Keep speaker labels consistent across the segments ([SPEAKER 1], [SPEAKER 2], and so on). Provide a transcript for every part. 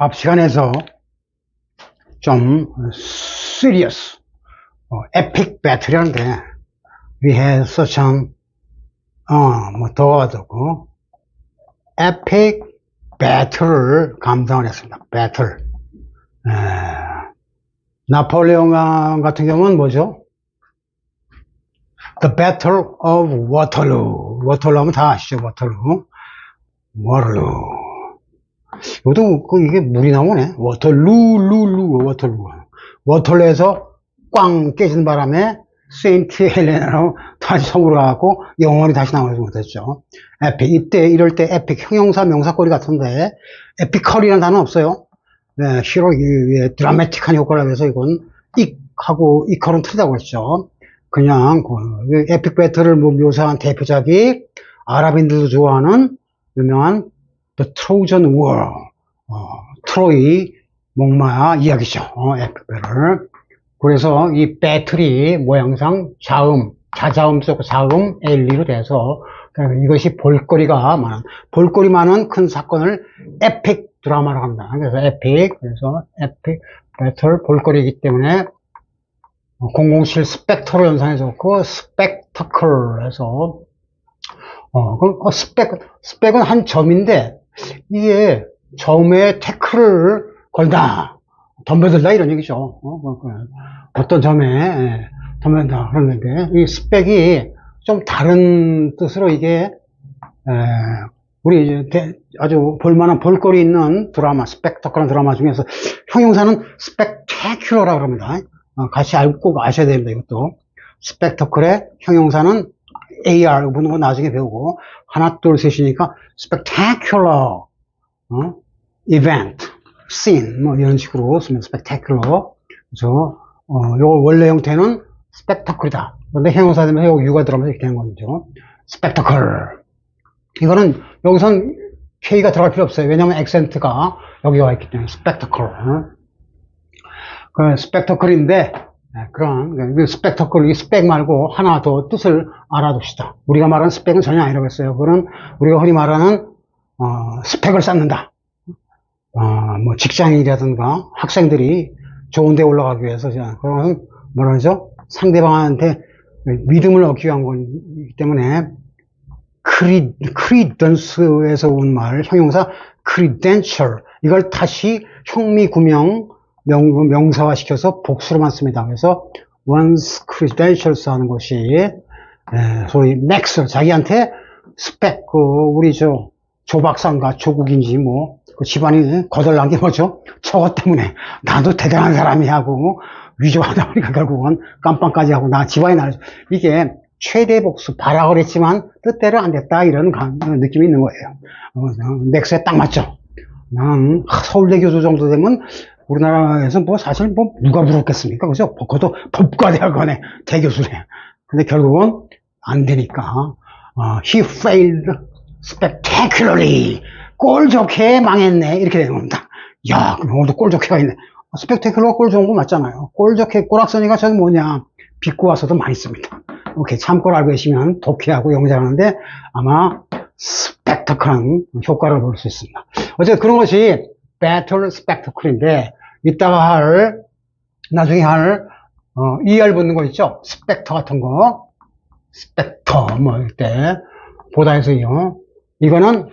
[SPEAKER 1] 앞 시간에서 좀 serious, epic battle이라는데 we had such an 더 어둡고 epic battle를 감상을 했습니다. battle. 나폴레옹 같은 경우는 뭐죠? The Battle of Waterloo. 워털루 하면 다 아시죠? 워털루. 이것도 이게 물이 나오네. 워털루에서 꽝 깨진 바람에 세인트 헬레나로 다시 섬으로 가고 영원히 다시 나오지 못했죠. 에픽. 이럴 때 에픽 형용사 명사거리 같은데 에피컬이라는 단어 없어요. 네, 히로 드라마틱한 효과라고 해서 이건 익하고 이컬은 틀리다고 했죠. 그냥 에픽 배틀을 묘사한 대표작이 아랍인들도 좋아하는 유명한 The Trojan War, 트로이 목마 이야기죠. 에픽 배틀. 그래서 이 배틀이 모양상 자자음 속 자음 엘리로 돼서 이것이 볼거리가 많은, 볼거리 많은 큰 사건을 에픽 드라마라고 합니다. 그래서 에픽 배틀 볼거리이기 때문에 007 스펙터를 연상해줬고 스펙터클 해서 스펙은 한 점인데 이게 점에 태클을 걸다, 덤벼들다 이런 얘기죠. 어떤 점에 덤벼든다 그러는데 이 스펙이 좀 다른 뜻으로 이게 우리 아주 볼만한 볼거리 있는 드라마, 스펙터클한 드라마 중에서 형용사는 스펙테큘러라고 합니다. 같이 꼭 아셔야 됩니다. 이것도 스펙터클의 형용사는 AR 부는 거 나중에 배우고 하나 둘 셋이니까 spectacular event, scene 뭐 이런 식으로 쓰면 spectacular. 그래서 요 원래 형태는 spectacle이다. 그런데 형용사 되면 U가 들어가면서 이렇게 되는 거죠. spectacle. 이거는 여기선 K가 들어갈 필요 없어요. 왜냐하면 액센트가 여기 와 있기 때문에 spectacle. 그 스펙터클인데 그런 스펙터클, 이 스펙 말고 하나 더 뜻을 알아둡시다. 우리가 말하는 스펙은 전혀 아니라고 했어요. 그거는 우리가 흔히 말하는 스펙을 쌓는다. 뭐 직장인이라든가 학생들이 좋은 데 올라가기 위해서 그러면 뭐라 그러죠? 상대방한테 믿음을 얻기 위한 거기 때문에 크리던스에서 온 말, 형용사 credential, 이걸 다시 형미구명 명사화 시켜서 복수로만 씁니다. 그래서 one's credentials 하는 것이 소위 맥스, 자기한테 스펙, 우리 조 박사인가 조국인지 그 집안이 거덜난 게 뭐죠? 저것 때문에 나도 대단한 사람이 하고 위조하다 보니까 결국은 깜빵까지 하고 나 집안이 이게 최대 복수, 발악을 했지만 뜻대로 안 됐다, 이런 느낌이 있는 거예요. 맥스에 딱 맞죠? 서울대 교수 정도 되면 우리나라에서 사실 누가 부럽겠습니까? 그죠? 그것도 법과대학원의 대교수래. 근데 결국은 안 되니까, he failed spectacularly. 꼴 좋게 망했네. 이렇게 되는 겁니다. 야, 오늘도 꼴 좋게가 있네. 스펙테큘러 꼴 좋은 거 맞잖아요. 꼴 좋게, 꼴악선이가 저기 뭐냐. 빚고 와서도 많이 씁니다. 오케이. 참고를 알고 계시면 독해하고 영장하는데 아마 스펙터클한 효과를 볼 수 있습니다. 어쨌든 그런 것이 battle spectacle인데, 나중에 ER 붙는 거 있죠? 스펙터 같은 거. 스펙터, 이때, 보다에서요. 이거는,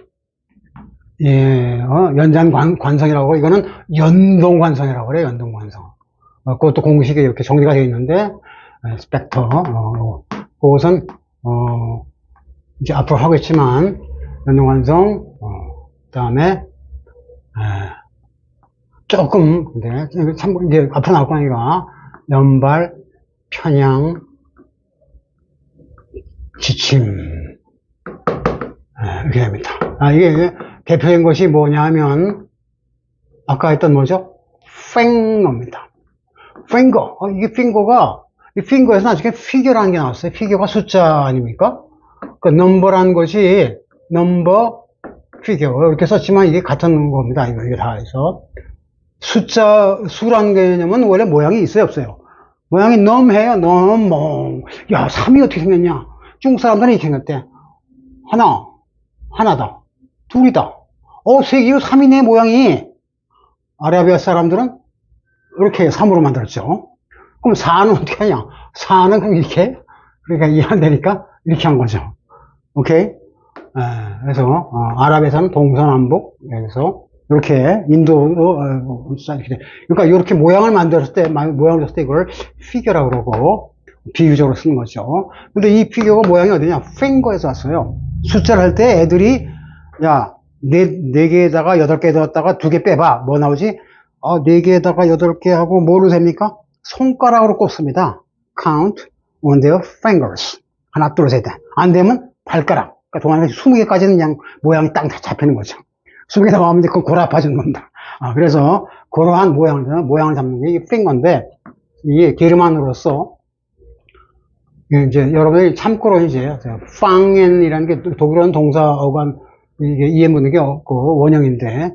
[SPEAKER 1] 연장관성이라고, 이거는 연동관성이라고 그래요, 연동관성. 그것도 공식에 이렇게 정리가 되어 있는데, 스펙터, 그것은, 이제 앞으로 하겠지만, 연동관성, 그 다음에, 조금, 근데, 참, 이제 앞으로 나올 거니까, 연발, 편향, 지침, 이렇게 됩니다. 이게 대표적인 것이 뭐냐 하면, 아까 했던 뭐죠? 핑거입니다. 핑거. 이게 핑거에서 나중에 피겨라는 게 나왔어요. 피겨가 숫자 아닙니까? 그 넘버라는 것이, 넘버, 피겨. 이렇게 썼지만 이게 같은 겁니다. 이게 다 해서. 수라는 개념은 원래 모양이 있어요, 없어요? 모양이 넘해요, 야, 3이 어떻게 생겼냐? 중국 사람들은 이렇게 생겼대. 하나다. 둘이다. 3이네, 모양이. 아라비아 사람들은 이렇게 3으로 만들었죠. 그럼 4는 어떻게 하냐? 4는 그럼 이렇게, 그러니까 이해 안 되니까 이렇게 한 거죠. 오케이? 그래서, 아랍에서는 동서남북, 그래서, 이렇게, 인도, 이렇게 돼. 그러니까 이렇게 모양을 만들었을 때, 모양을 줬을 때 이걸 피겨라고 그러고, 비유적으로 쓰는 거죠. 근데 이 피겨가 모양이 어디냐? 핑거에서 왔어요. 숫자를 할 때 애들이, 야, 네 개에다가 8개 넣었다가 2개 빼봐. 뭐 나오지? 4개에다가 8개 하고 뭐로 셉니까? 손가락으로 꼽습니다. Count on their fingers. 하나, 둘, 셋. 안 되면 발가락. 그러니까 동안에 20개까지는 그냥 모양이 딱 잡히는 거죠. 20개 나가면 이제 그건 골아파주는 겁니다. 그래서 그러한 모양을 잡는 게 이게 핑거인데, 이게 게르만으로서 이제 여러분들이 참고로 이제 팡엔이라는 게 독일어는 동사 어간 이게 이해 묻는 게 없고 원형인데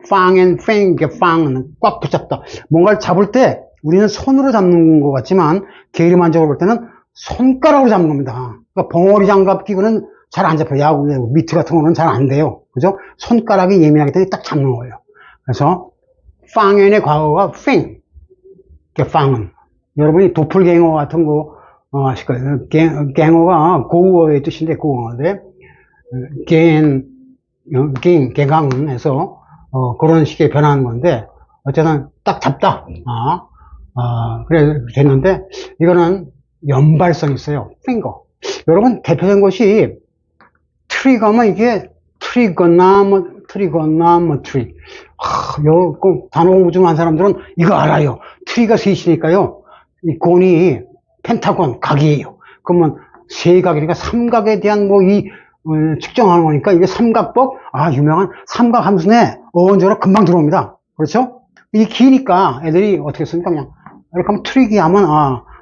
[SPEAKER 1] 팡엔 팽 이게 팡은 꽉 붙잡다. 뭔가를 잡을 때 우리는 손으로 잡는 것 같지만 게르만적으로 볼 때는 손가락으로 잡는 겁니다. 그러니까 벙어리 장갑 끼고는 잘 안 잡혀요. 야구 미트 같은 거는 잘 안 돼요. 그죠? 손가락이 예민하기 때문에 딱 잡는 거예요. 그래서 팡엔의 과거가 팽 이게 팡은 여러분이 도플갱어 같은 거 아실 거예요. 갱어가 고우어의 뜻인데 고우어인데 개강에서 그런 식의 변화한 건데 어쨌든 딱 잡다. 그래 됐는데 이거는 연발성이 있어요. 핑거. 여러분 대표적인 것이 트리거면 이게 트리거나머트리. 단어 공부 좀 한 사람들은 이거 알아요. 트리가 셋이니까요. 이 곤이 펜타곤 각이에요. 그러면 세각이니까 삼각에 대한 측정하는 거니까 이게 삼각법, 유명한 삼각 함수네. 어원저로 금방 들어옵니다. 그렇죠? 이게 기니까 애들이 어떻게 씁니까? 그냥 이렇게 하면 트릭이 하면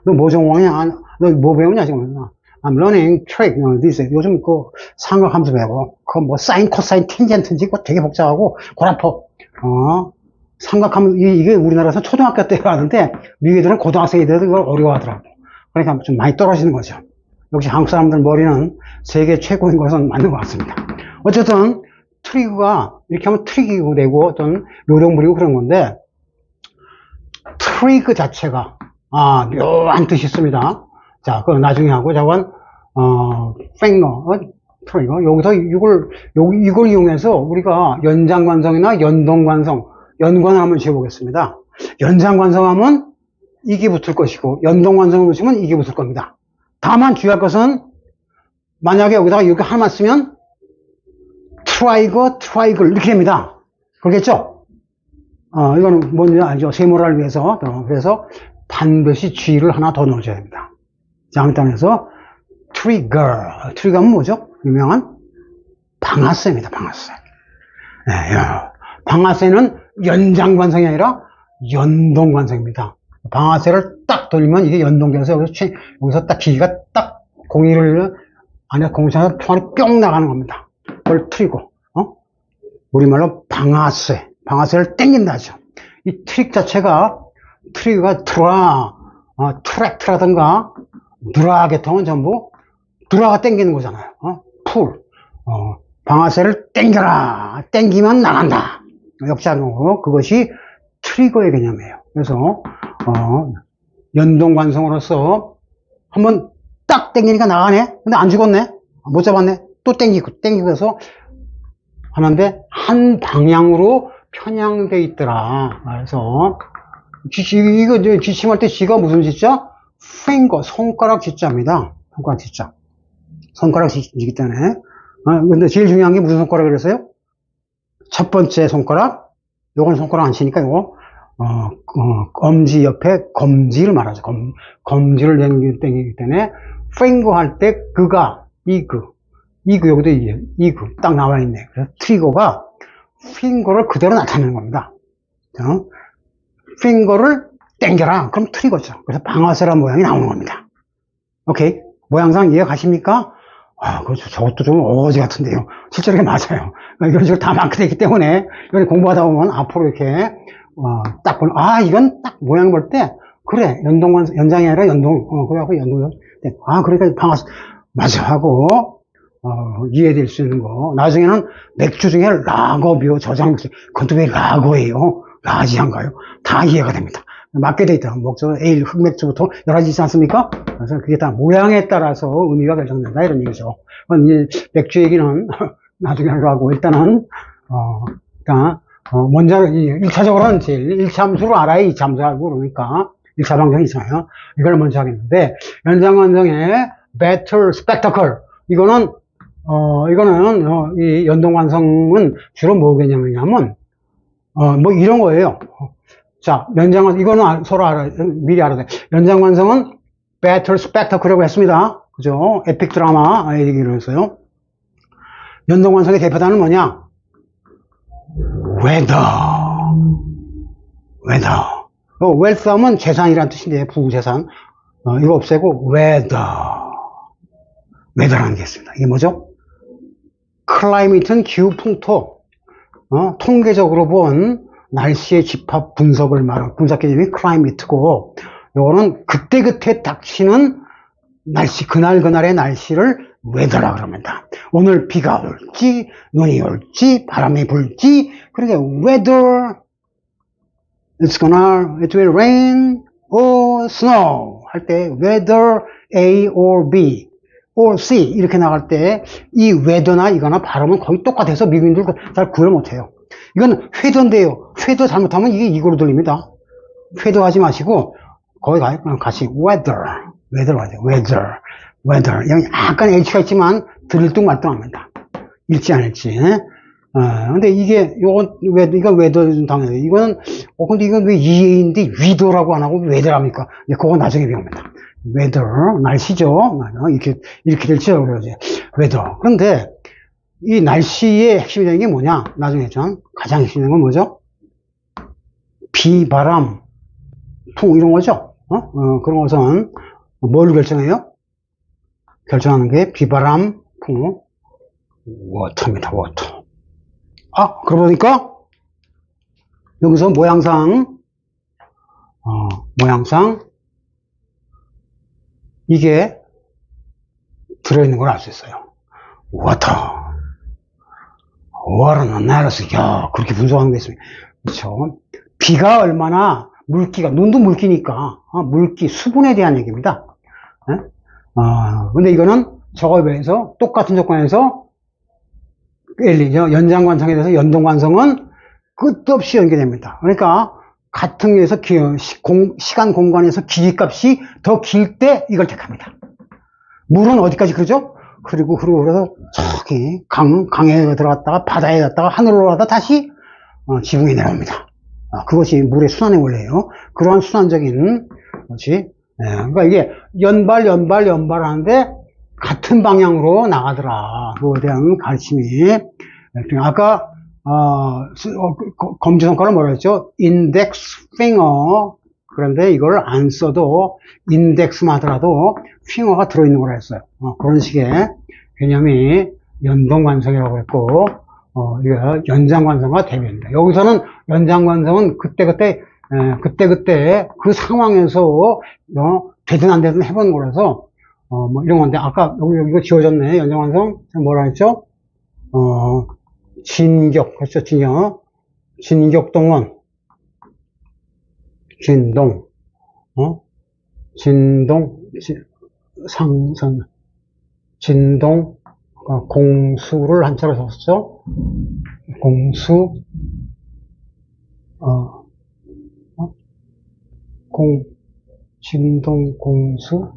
[SPEAKER 1] 너 뭐 전공이냐? 너 뭐 배우냐 지금? I'm learning trick. 요즘 그 삼각 함수 배워. 그 뭐 사인, 코사인, 텐젠트인지 그거 되게 복잡하고 고라퍼. 삼각 함수 이게 우리나라에서 초등학교 때 하는데 미국 애들은 고등학생 애들은 이걸 어려워하더라고. 그러니까 좀 많이 떨어지는 거죠. 역시 한국 사람들 머리는 세계 최고인 것은 맞는 것 같습니다. 어쨌든 트리그가 이렇게 하면 트릭이고 되고 어떤 요령 부리고 그런 건데 트리그 자체가 묘한 뜻이 있습니다. 자, 그거 나중에 하고 저건 팽거 트리거 여기서 이걸 이용해서 우리가 연장관성이나 연동관성 연관을 한번 지어보겠습니다. 연장관성하면 이게 붙을 것이고 연동관성을 붙이면 이게 붙을 겁니다. 다만 주의할 것은 만약에 여기다가 이렇게 하나만 쓰면 트라이글 이렇게 됩니다. 그렇겠죠? 이거는 뭔지 알죠? 세모라를 위해서. 그래서 반드시 G를 하나 더 넣어줘야 됩니다. 장단에서 트리거는 뭐죠? 유명한 방아쇠입니다. 방아쇠. 방아쇠는 연장관성이 아니라 연동관성입니다. 방아쇠를 딱 돌리면 이게 연동돼서 여기서 딱 기기가 딱 공기를 안에 공기에서 통안이 뿅 나가는 겁니다. 그걸 트리거. 우리말로 방아쇠를 당긴다죠. 이 트릭 자체가 트리거가 트랙트라든가 드라 계통은 전부 드라가 당기는 거잖아요. 방아쇠를 당겨라. 당기면 나간다. 역작용으로 그것이 트리거의 개념이에요. 그래서 연동관성으로서 한번 딱 당기니까 나가네. 근데 안 죽었네. 못 잡았네. 또 당기고 해서 하는데 한 방향으로 편향돼 있더라. 그래서 이거 지침할 때 G가 무슨 G자? finger, 손가락 G자입니다. 손가락 G자. 손가락 G이기 때문에. 근데 제일 중요한 게 무슨 손가락을 그랬어요? 첫 번째 손가락. 요건 손가락 안 치니까 요거 엄지 옆에 검지를 말하죠. 검지를 당기기 때문에 finger 할 때 그가 이그 여기도 이그 딱 나와 있네. 그래서 트리거가 핑거를 그대로 나타내는 겁니다. 핑거를 당겨라. 그럼 트리거죠. 그래서 방아쇠란 모양이 나오는 겁니다. 오케이. 모양상 이해 가십니까? 그렇죠. 저것도 좀 어거지 같은데요. 실제로 이게 맞아요. 이런 식으로 다 마크되기 때문에 이걸 공부하다 보면 앞으로 이렇게 딱 보면 이건 딱 모양 볼 때 그래 연장이 아니라 그래갖고 연동 그러니까 방아쇠 맞아 하고 이해될 수 있는 거. 나중에는 맥주 중에 라거 비오 저장 맥주. 그것도 왜 라거예요? 라지한가요? 다 이해가 됩니다. 맞게 돼 있다. 목적 에일, 흑맥주부터 여러 가지 있지 않습니까? 그래서 그게 다 모양에 따라서 의미가 결정된다. 이런 얘기죠. 이 맥주 얘기는 나중에 하고, 일단은, 먼저, 1차적으로는 제일 1차 함수를 알아야 2차 함수 알고 그러니까, 1차 방정이 있어요. 이걸 먼저 하겠는데, 연장관성의 better spectacle. 이거는, 이 연동관성은 주로 뭐겠냐면, 뭐 이런 거예요. 자, 연장관, 이거는 서로 미리 알아야 돼. 연장관성은 better spectacle이라고 했습니다. 그죠? 에픽 드라마 얘기를 했어요. 연동관성의 대표단은 뭐냐? weather. wealth 하면 재산이란 뜻인데, 부재산. 이거 없애고, weather라는 게 있습니다. 이게 뭐죠? climate는 기후 풍토. 통계적으로 본 날씨의 집합 분석을 말하는 분석 개념이 climate고, 요거는 그때그때 닥치는 날씨, 그날그날의 날씨를 weather라고 그럽니다. 오늘 비가 올지, 눈이 올지, 바람이 불지, 그러니까 weather, it will rain or snow 할 때 whether A or B or C 이렇게 나갈 때 이 weather나 이거나 발음은 거의 똑같아서 미국인들 잘 구별 못해요. 이건 회더인데요. 회더 잘못하면 이게 이거로 들립니다. 회더 하지 마시고 거기 같이 weather 여기 약간 H가 있지만 들릴 둥 말 둥 합니다. 읽지 않을지. 근데 이게 이건 weather 당연히 이거는 근데 이건 왜 EA인데 위더라고 안 하고 weather합니까? 그건 나중에 배웁니다. weather 날씨죠. 이렇게 될지 그러지. weather. 그런데 이 날씨의 핵심이 되는 게 뭐냐? 나중에 가장 핵심이 되는 건 뭐죠? 비, 바람, 풍 이런 거죠. 그런 것은 뭘 결정해요? 결정하는 게 비, 바람, 풍, 워터입니다. 워터. 그러고 보니까 여기서 모양상 이게 들어있는 걸 알 수 있어요. 워터. 워터는 나라서 그렇게 분석하는 게 있습니다. 그렇죠. 비가 얼마나 물기가 눈도 물기니까 물기 수분에 대한 얘기입니다. 근데 이거는 저거에 비해서 똑같은 조건에서 연장관성에 대해서 연동관성은 끝도 없이 연결됩니다. 그러니까 같은 게에서 시간 공간에서 길이값이 더 길 때 이걸 택합니다. 물은 어디까지 흐르죠? 흐르고 그래서 저기 강에 들어갔다가 바다에 갔다가 하늘로 올라가다 다시 지붕에 내려옵니다. 그것이 물의 순환의 원리예요. 그러한 순환적인 것이 그러니까 이게 연발 하는데 같은 방향으로 나가더라. 그거에 대한 가르침이 아까 검지손가락 뭐라 했죠? 인덱스 핑어. 그런데 이걸 안 써도 인덱스만 하더라도 핑어가 들어있는 거라 했어요. 그런 식의 개념이 연동관성이라고 했고 이거 연장관성과 대비입니다. 여기서는 연장관성은 그때그때 그 상황에서 되든 안 되든 해보는 거라서 뭐 이런 건데 아까 여기 이거 지워졌네. 연장관성 뭐라 했죠? 진격 그렇죠? 진격동원 진동 상선 진동 공수를 한자로 썼죠. 공수 진동 공수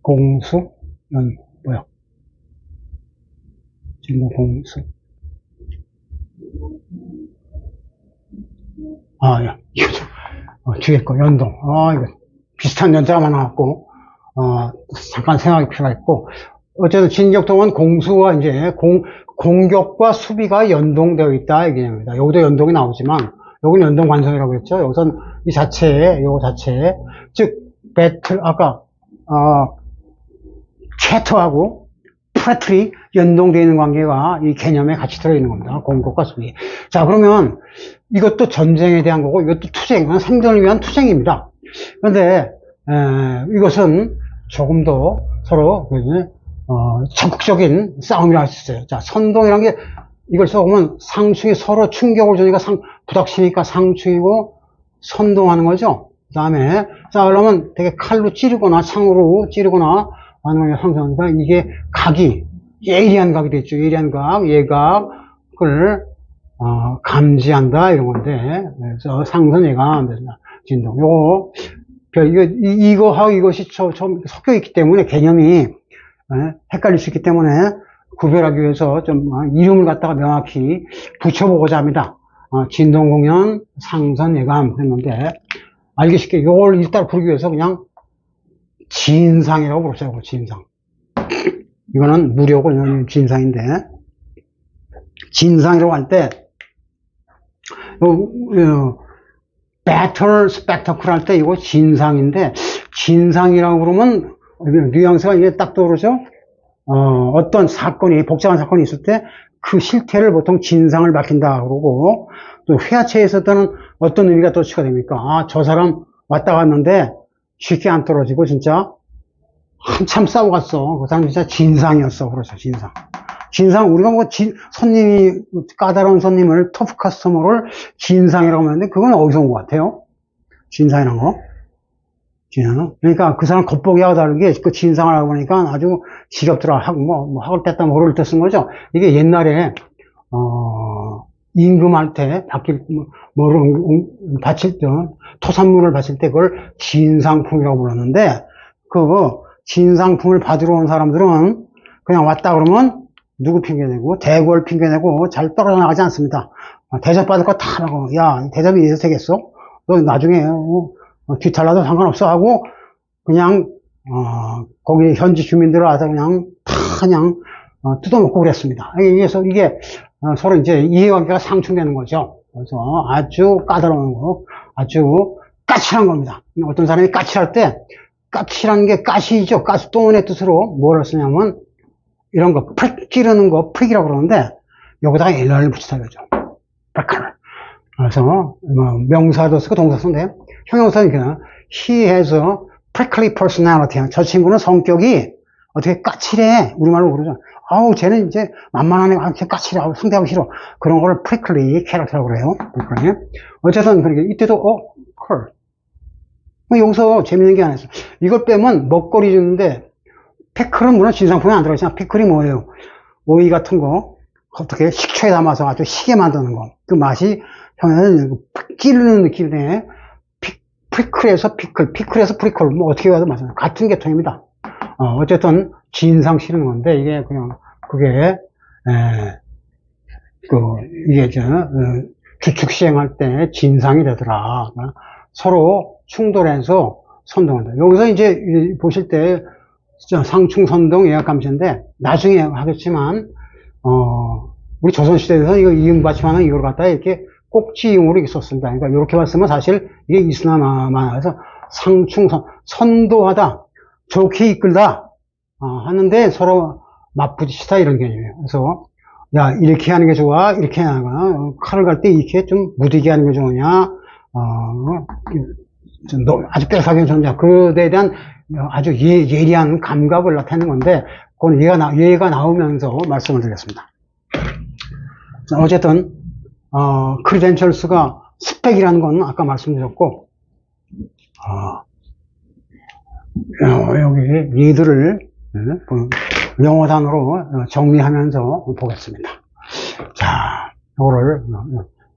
[SPEAKER 1] 공수 뭐야? 진동 공수 이거 뒤에 거 연동 이거 비슷한 연자가 많아갖고 잠깐 생각이 필요했고 어쨌든 진격동은 공수와 이제 공격과 수비가 연동되어 있다 이 개념입니다. 여기도 연동이 나오지만 여기는 연동 관성이라고 했죠. 여기선 이 자체에 즉 배틀 아까 채터하고 프레틀이 연동되어 있는 관계가 이 개념에 같이 들어있는 겁니다. 공격과 수비. 자, 그러면 이것도 전쟁에 대한 거고 이것도 투쟁, 생존을 위한 투쟁입니다. 그런데 이것은 조금 더 서로 적극적인 싸움이라 할 수 있어요. 자, 선동이란 게, 이걸 써보면 상충이 서로 충격을 주니까 부닥치니까 상충이고 선동하는 거죠. 그 다음에 싸우려면 되게 칼로 찌르거나 창으로 찌르거나 하는 게 상승하니까 이게 각이, 예리한 각이 됐죠. 예리한 각, 예각을, 감지한다, 이런 건데. 그래서 상선, 예감, 진동. 요거, 이거하고 이것이 좀 섞여 있기 때문에 개념이 헷갈릴 수 있기 때문에 구별하기 위해서 좀 이름을 갖다가 명확히 붙여보고자 합니다. 진동공연, 상선, 예감 했는데 알기 쉽게 이걸 일단 부르기 위해서 그냥 진상이라고 부르자고. 진상. 이거는 무료고 진상인데, 진상이라고 할 때 배틀 스펙터클 할 때 이거 진상인데, 진상이라고 그러면 뉘앙스가 이게 딱 떠오르죠. 어떤 사건이, 복잡한 사건이 있을 때 그 실태를 보통 진상을 밝힌다 그러고, 또 회화체에서는 어떤 의미가 또 추가됩니까? 저 사람 왔다 갔는데 쉽게 안 떨어지고 진짜 한참 싸워갔어. 그 사람 진짜 진상이었어. 그렇죠. 진상. 진상, 우리가 손님이, 까다로운 손님을, 터프 커스터머를 진상이라고 하는데, 그건 어디서 온 것 같아요? 진상이란 거? 그러니까 그 사람 겉보기하고 다르게 그 진상을 하고 보니까 아주 지겹더라. 학을 뗐다 모를 때 쓴 거죠. 이게 옛날에, 임금할 때, 바칠 때, 토산물을 바칠 때 그걸 진상품이라고 불렀는데, 그 진상품을 받으러 온 사람들은 그냥 왔다 그러면 누구 핑계내고, 대궐 핑계내고 잘 떨어져 나가지 않습니다. 대접받을 거 다 하고, 야, 대접이 이래서 되겠어? 너 나중에, 뒤탈라도 상관없어 하고, 그냥, 거기 현지 주민들을 와서 그냥 뜯어먹고 그랬습니다. 그래서 이게, 서로 이제 이해관계가 상충되는 거죠. 그래서 아주 까다로운 거, 아주 까칠한 겁니다. 어떤 사람이 까칠할 때, 까칠한 게 가시죠. 가시동원의 뜻으로 뭐를 쓰냐면, 이런 거, 프릭 찌르는 거, 프릭이라고 그러는데, 여기다가 LR을 붙이다 그러죠. 그래서, 명사도 쓰고 동사 쓰는데, 형용사는 그냥, he has a prickly personality. 저 친구는 성격이 어떻게 까칠해. 우리말로 그러죠. 아우, 쟤는 이제 만만하네. 쟤 까칠해. 상대하기 싫어. 그런 걸 prickly 캐릭터라고 그래요. 어쨌든, 그러니까 이때도, curl. 여기서 재밌는 게 하나 있어. 이걸 빼면 먹거리 주는데, 피클은 물론 진상품에 안 들어가지만, 피클이 뭐예요? 오이 같은 거, 어떻게 식초에 담아서 아주 시게 만드는 거. 그 맛이, 형은 찌르는 느낌인데, 피클에서 피클, 피클에서 프리클, 뭐 어떻게 가도 마찬가지. 같은 계통입니다. 어쨌든, 진상 치르는 건데, 이게 그냥, 그게, 이게 주축 시행할 때 진상이 되더라. 서로 충돌해서 선동한다. 여기서 이제 보실 때, 상충, 선동, 예약 감시인데, 나중에 하겠지만, 우리 조선시대에서 이거 이응받침하는 이걸 갖다 이렇게 꼭지용으로 썼습니다. 그러니까 이렇게 봤으면 사실 이게 이스나마에서 상충, 선도하다, 좋게 이끌다, 하는데 서로 맞부딪히다 이런 개념이에요. 그래서, 야, 이렇게 하는 게 좋아? 이렇게 하거나, 칼을 갈 때 이렇게 좀 무디게 하는 게 좋으냐? 아주 뼈사하게 좋냐? 그에 대한 아주 예리한 감각을 나타내는 건데, 그건 얘가 나오면서 말씀을 드리겠습니다. 어쨌든, 크리덴셜스가 스펙이라는 건 아까 말씀드렸고, 여기 얘들을 영어 단어로 정리하면서 보겠습니다. 자, 이거를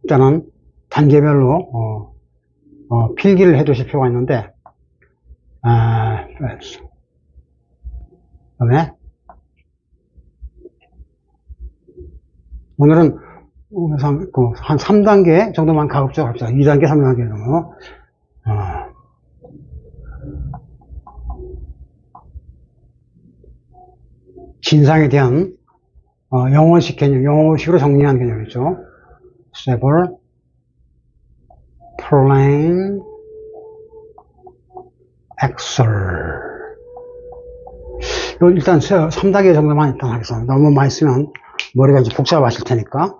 [SPEAKER 1] 일단은 단계별로 필기를 해 두실 필요가 있는데, 그다음에 오늘은 한 3단계 정도만 가급적 합시다. 2단계, 3단계 정도. 진상에 대한 영어식 개념, 영어식으로 정리한 개념이죠. stable, plain, excel. 일단 3단계 정도만 일단 하겠습니다. 너무 많이 쓰면 머리가 이제 복잡하실 테니까.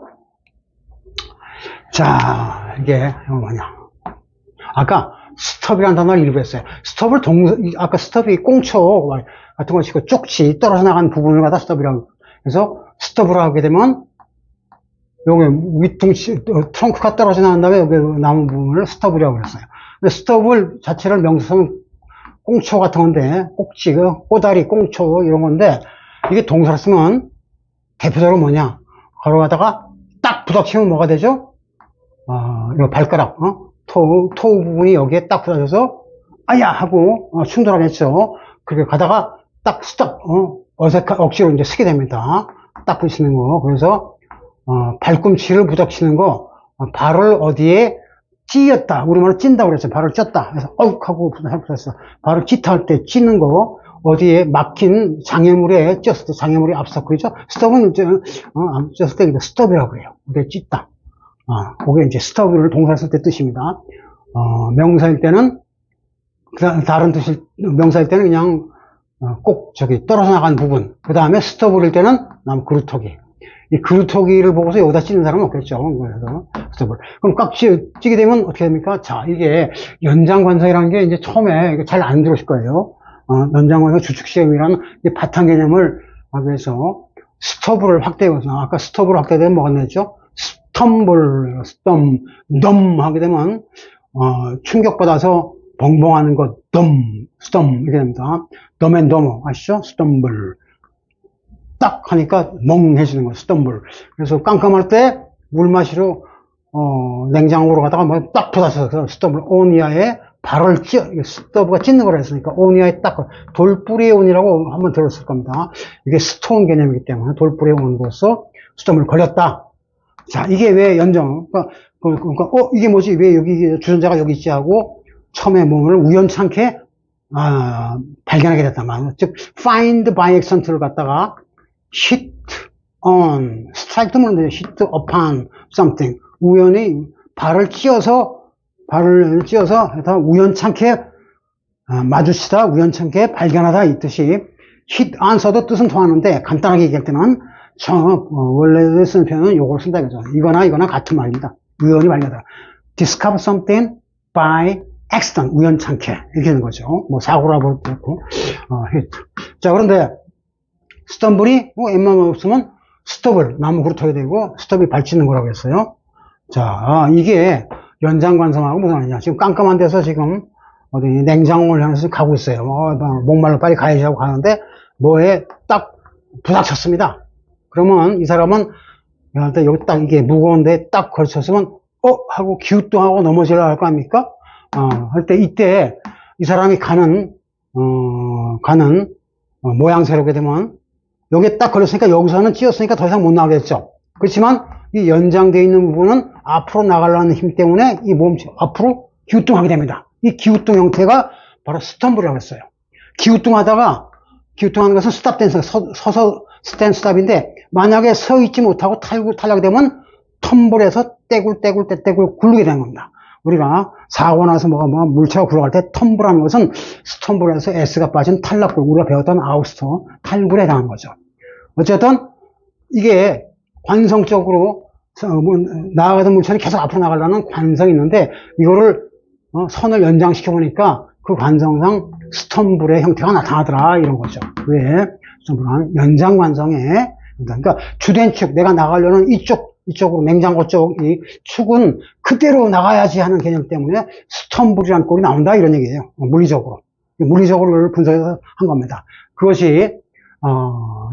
[SPEAKER 1] 자, 이게 뭐냐. 아까 스톱이라는 단어를 일부 했어요. 스톱을 아까 스톱이 꽁초, 같은 것이고, 쪽지, 떨어져 나간 부분을 갖다 스톱이라고. 그래서 스톱을 하게 되면, 여기 위퉁치, 트렁크가 떨어져 나간 다음에 여기 남은 부분을 스톱이라고 그랬어요. 근데 스톱을 자체를 명사는 꽁초 같은 건데, 꼭지, 꼬다리, 꽁초, 이런 건데, 이게 동사를 쓰면 대표적으로 뭐냐? 바로 가다가 딱 부닥치면 뭐가 되죠? 이거 발가락, 토 부분이 여기에 딱 부닥쳐서, 아야! 하고, 충돌하겠죠? 그렇게 가다가 딱 스톱, 억지로 이제 쓰게 됩니다. 딱 부딪히는 거. 그래서, 발꿈치를 부닥치는 거, 발을 어디에 찧었다. 우리말로 찐다고 그랬죠. 발을 쪘다. 그래서, 하고 부딪혔어. 발을 찢할 때 찢는 거, 어디에 막힌 장애물에 쪘을 때, 장애물이 앞서클이죠. 스톱은 이제, 쪘을 때 스톱이라고 그래요. 어디에 찢다. 그게 이제 스톱을 동사 쓸 때 뜻입니다. 명사일 때는, 다른 뜻일, 명사일 때는 그냥, 꼭 떨어져 나간 부분. 그 다음에 스톱을 할 때는, 그루터기. 이 그루터기를 보고서 여기다 찌는 사람은 없겠죠. 그래서 스톱을. 그럼 꽉 찌게 되면 어떻게 됩니까? 자, 이게 연장관성이라는 게 이제 처음에 잘 안 들어오실 거예요. 연장관성 주축시험이라는 바탕 개념을 하기 위해서 스톱을 확대해서, 아까 스톱을 확대되면 뭐가 되죠? 스톰블, 덤 하게 되면, 충격받아서 벙벙하는 것, 스톰, 이렇게 됩니다. 덤앤더머, 아시죠? 스톰블. 딱 하니까 멍해지는 거예요. 스톰블. 그래서 깜깜할 때 물 마시러 냉장고로 가다가 뭐 딱 부딪혀서 스톰블 오니아에 발을 스토브가 찢는 거라 했으니까 오니아에 딱 돌뿌리의 온이라고 한번 들었을 겁니다. 이게 스톤 개념이기 때문에 돌뿌리의 온으로서 스톰을 걸렸다. 자, 이게 왜 연정? 그러니까 이게 뭐지? 왜 여기 주전자가 여기 있지 하고 처음에 몸을 우연찮게 발견하게 됐단 말이에요. 즉 find by accent를 갖다가 hit on, strike도 모르는데 hit upon something. 우연히 발을 찧어서 우연찮게 마주치다, 우연찮게 발견하다 이 뜻이 hit on 써도 뜻은 통하는데 간단하게 얘기할 때는 원래 쓰는 표현은 요걸 쓴다 이거죠. 이거나 같은 말입니다. 우연히 발견하다. discover something by accident, 우연찮게 이렇게 되는 거죠. 뭐 사고라고 그렇고 hit. 자, 그런데 스톰블이 웬만하면 없으면 스톱을 나무 그루터기 되고 스톱이 발치는 거라고 했어요. 자, 이게 연장관성하고 무슨 말이냐. 지금 깜깜한 데서 지금 어디 냉장고를 향해서 가고 있어요. 목말라 빨리 가야지 하고 가는데 뭐에 딱 부닥쳤습니다. 그러면 이 사람은 여기 딱 이게 무거운데 딱 걸쳤으면 하고 기우뚱하고 넘어지려고 할 거 아닙니까? 할 때 이때 이 사람이 가는 모양새로 게 되면 여기에 딱 걸렸으니까 여기서는 찧었으니까 더 이상 못 나가겠죠. 그렇지만 이 연장되어 있는 부분은 앞으로 나가려는 힘 때문에 이 몸 앞으로 기우뚱하게 됩니다. 이 기우뚱 형태가 바로 스톰블이라고 했어요. 기우뚱하는 것은 스탑 댄스, 서서 스탠 스탑인데 만약에 서 있지 못하고 탈락이 되면 텀블에서 떼굴 굴르게 되는 겁니다. 우리가 사고 나서 물체가 굴러갈 때 텀블하는 것은 스톰블에서 S가 빠진 탈락굴, 우리가 배웠던 아우스터 탈굴에 해당하는 거죠. 어쨌든 이게 관성적으로 나아가던 물체는 계속 앞으로 나가려는 관성이 있는데 이거를 선을 연장시켜 보니까 그 관성상 스톰블의 형태가 나타나더라 이런 거죠. 왜? 스톰블은 연장 관성에 그러니까 주된 축, 내가 나가려는 이쪽으로 냉장고 쪽 이 축은 그대로 나가야지 하는 개념 때문에 스톰블이라는 꼴이 나온다 이런 얘기예요. 물리적으로 분석해서 한 겁니다. 그것이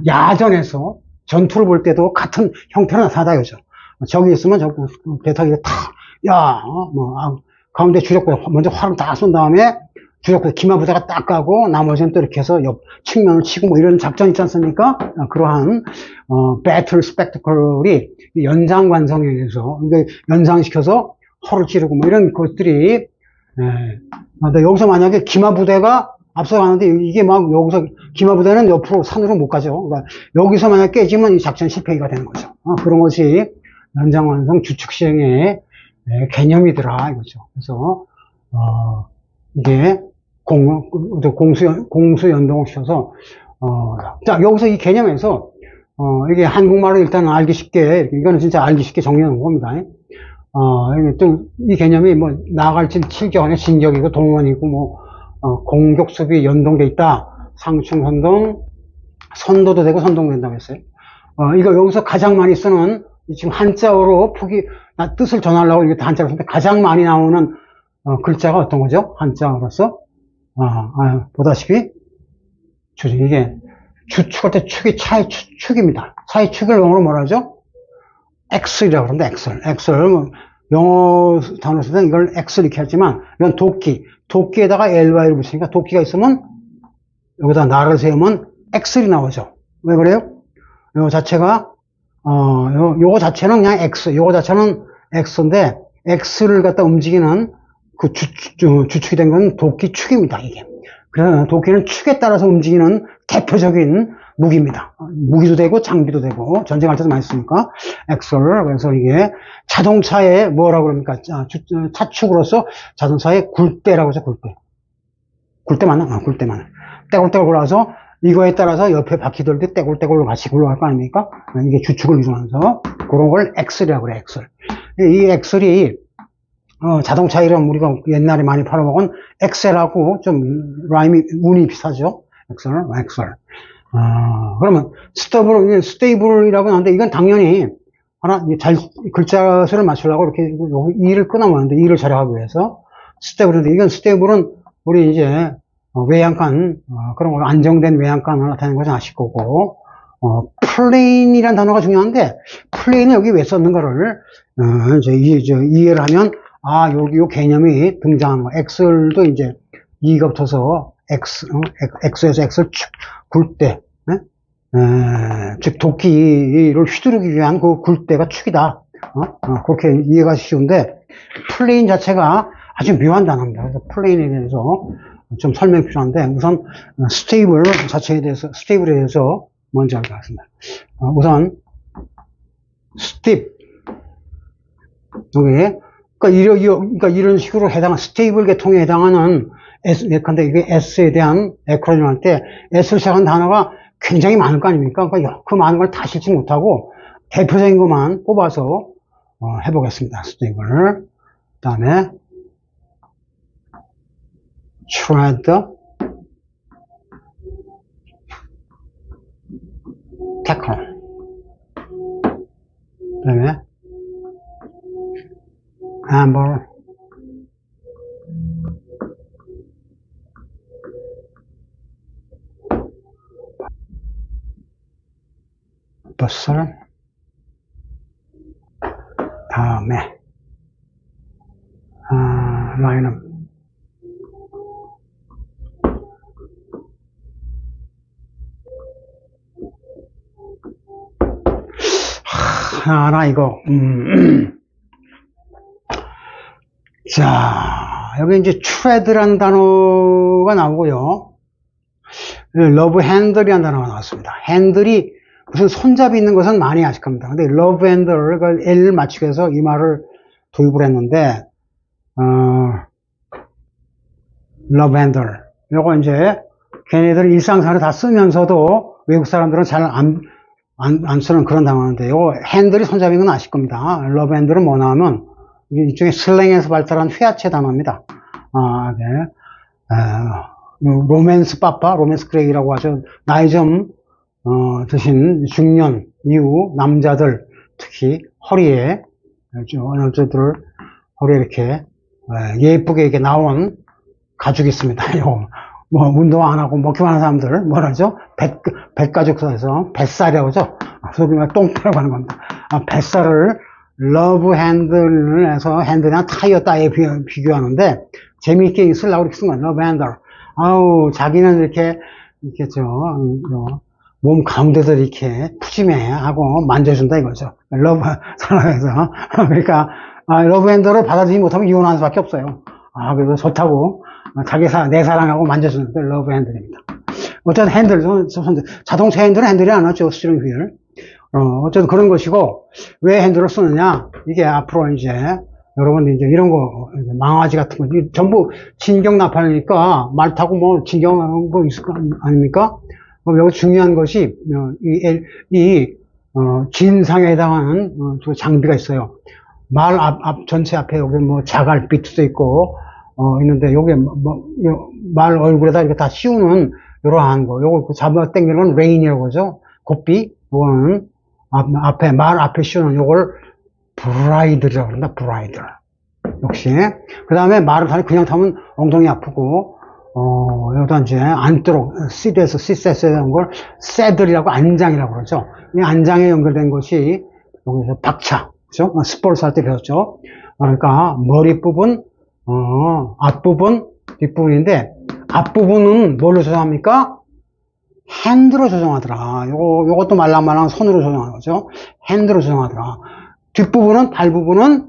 [SPEAKER 1] 야전에서 전투를 볼 때도 같은 형태로 나타나다 이거죠. 저기 있으면 배터리가 가운데 주력부에 먼저 활을 다 쏜 다음에 주력부에 기마부대가 딱 가고 나머지는 또 이렇게 해서 옆 측면을 치고 뭐 이런 작전이 있지 않습니까? 그러한 배틀 스펙터클이 연장관성에 의해서 연상시켜서 허를 찌르고 뭐 이런 것들이 여기서 만약에 기마부대가 앞서가는데 이게 여기서 기마부대는 옆으로 산으로 못 가죠. 그러니까 여기서 만약 깨지면 이 작전 실패가 되는 거죠. 그런 것이 연장관성 주축시행의 개념이더라 이거죠. 그래서 이게 공수 연동을 시켜서 자 여기서 이 개념에서 이게 한국말로 일단 알기 쉽게 이거는 진짜 알기 쉽게 정리해 놓은 겁니다. 이 개념이 나아갈 7격안에 진격이고 동원이고 공격 수비 연동돼 있다. 상충 선동, 선도도 되고 선동도 된다고 했어요. 이거 여기서 가장 많이 쓰는, 지금 한자어로 뜻을 전하려고 이게 다 한자로 쓰는데 가장 많이 나오는 글자가 어떤 거죠? 한자어로서? 보다시피, 이게 주축할 때 축이 차의 축입니다. 차의 축을 영어로 뭐라 하죠? X이라고 그러는데, X를, 영어 단어로 쓸 때는 이걸 X 이렇게 하지만, 이건 도끼에다가 LY를 붙이니까 도끼가 있으면, 여기다 나를 세우면 X이 나오죠. 왜 그래요? 요 자체가, 요거 자체는 그냥 X, 요거 자체는 X인데, X를 갖다 움직이는 그 주축이 된 건 도끼축입니다, 이게. 그래서 도끼는 축에 따라서 움직이는 대표적인 무기입니다. 무기도 되고 장비도 되고 전쟁할 때도 많이 쓰니까 엑셀. 그래서 이게 자동차의 뭐라고 그럽니까? 차축으로서 자동차의 굴대라고 하죠. 굴대 맞나? 굴대 맞나? 떼굴떼굴 굴러서 이거에 따라서 옆에 바퀴 돌 때 떼굴떼굴로 같이 굴러갈 거 아닙니까? 이게 주축을 이루면서 그런 걸 엑셀이라고 그래. 엑셀. 이 엑셀이 자동차 이름 우리가 옛날에 많이 팔아먹은 엑셀하고 좀 라임이 운이 비슷하죠. 엑셀. 그러면 스테이블이라고 하는데 이건 당연히 하나 글자 수를 맞추려고 이렇게 E를 끊어먹는데 E를 절약하기 위해서 스테이블인데 이건 스테이블은 우리 이제 외양간 그런 거 안정된 외양간을 나타내는 것은 아실 거고 플레인이라는 단어가 중요한데 플레인을 여기 왜 썼는가를 이해를 하면 여기 요 개념이 등장하는 거. 엑셀도 이제 E가 붙어서 X에서 엑셀 굴대, 즉 도끼를 휘두르기 위한 그 굴대가 축이다. 그렇게 이해가 쉬운데 플레인 자체가 아주 묘한 단어입니다. 그래서 플레인에 대해서 좀 설명이 필요한데 우선 스테이블에 대해서 먼저 알겠습니다. 우선 스팁 여기 그러니까 이런 식으로 스테이블 계통에 해당하는 예컨대 이게 S에 대한 에크로님 할 때 S를 시작한 단어가 굉장히 많을 거 아닙니까? 그러니까 그 많은 걸 다 실지 못하고 대표적인 것만 뽑아서 해보겠습니다. 스테이블. 그 다음에 tread, tackle. 그 다음에 amble, bustle, 다음에 라인업, 하나 이거 자 여기 이제 tread라는 단어가 나오고요. love handle이라는 단어가 나왔습니다. 핸들이 무슨 손잡이 있는 것은 많이 아실 겁니다. 근데 love handle, 그 L을 맞추기 위해서 이 말을 도입을 했는데, love handle. 요거 이제, 걔네들 일상생활에 다 쓰면서도 외국 사람들은 잘 안 쓰는 그런 단어인데, 요거 핸들이 손잡이인 건 아실 겁니다. love handle은 뭐냐 하면, 일종의 슬랭에서 발달한 회화체 단어입니다. 로맨스 빠빠, 로맨스 크레이라고 하죠. 나이 좀 드신 중년 이후 남자들 특히 허리에 여자들 허리에 이렇게 예쁘게 이렇게 나온 가죽이 있습니다. 뭐 운동 안 하고 먹기만 하는 사람들 뭐라죠? 뱃가죽에서 뱃살이라고 하죠. 소위 말해 똥배라고 하는 겁니다. 뱃살을 러브 핸들을 해서 핸들이나 타이어 따위에 비교하는데 재미있게 쓰려고 이렇게 쓴 거예요. 러브 핸들. 자기는 이렇게 몸 가운데서 이렇게 푸짐해하고 만져준다 이거죠. 러브 사랑해서 그러니까 러브 핸들을 받아들이지 못하면 이혼하는 수밖에 없어요. 그래서 좋다고 내 사랑하고 만져주는 게 러브 핸들입니다. 어쨌든 핸들, 자동차 핸들은 핸들이 안 왔죠. 스티어링 휠. 어쨌든 그런 것이고 왜 핸들을 쓰느냐? 이게 앞으로 이제 여러분 이제 이런 거 망아지 같은 거 전부 진경 나팔이니까 말 타고 뭐 진경하는 거 있을 거 아닙니까? 여기 중요한 것이 진상에 해당하는 장비가 있어요. 말 전체 앞에 여기 뭐 자갈 비트도 있고 있는데 요게 말 얼굴에다 이렇게 다 씌우는 이러한 거. 요거 잡아 당기는 건 rain이라고 그러죠. 고삐. 요거는 말 앞에 씌우는 요걸 브라이드라고 그런다. 브라이드. 역시. 그 다음에 말을 그냥 타면 엉덩이 아프고, 여기다 이제 앉도록, 시트에서 시트에 하는 걸 새들이라고 안장이라고 그러죠. 이 안장에 연결된 것이 여기서 박차. 그죠? 스포츠 할 때 배웠죠. 그러니까 머리 부분, 앞부분, 뒷부분인데, 앞부분은 뭘로 조정합니까? 핸드로 조정하더라. 요것도 말랑말랑 손으로 조정하는 거죠. 핸드로 조정하더라. 뒷부분은, 발 부분은,